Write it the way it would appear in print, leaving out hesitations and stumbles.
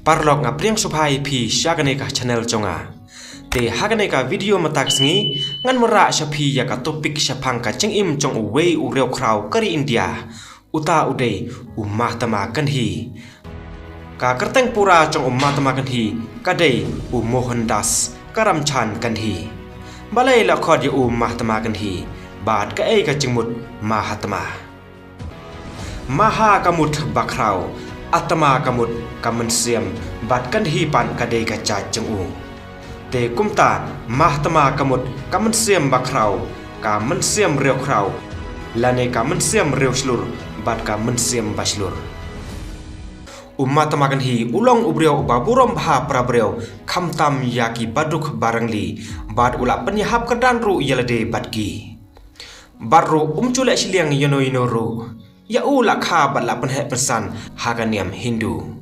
parlok nga priang subhai phi shagane ka channel chonga te hagane ka video matak sngi ngan mara shapi ya ka topic shapang ka chengim chong wei u reu krau kari India uta udei Mahatma Gandhi ka kerteng pura chong Mahatma Gandhi kadei Mohandas Karamchand Gandhi balai la khod ya Mahatma Gandhi bat ka ei ka chingmut Mahatma Maha kamut bakrau Atama kamut kamansiam bat Gandhi pan kadei ka cha chengu te kumta Mahatma kamut kamansiam bakrau kamansiam reu krau lane kamansiam reu slur bat kamansiam baslur Mahatma Gandhi ulong ubreu baburom bha prabreu khamtam yaki baduk barangli bat ula penyahap kedan ru yelade batki baru umcule siliang yono ru ya ula kha bat la penhe pesan haganiam Hindu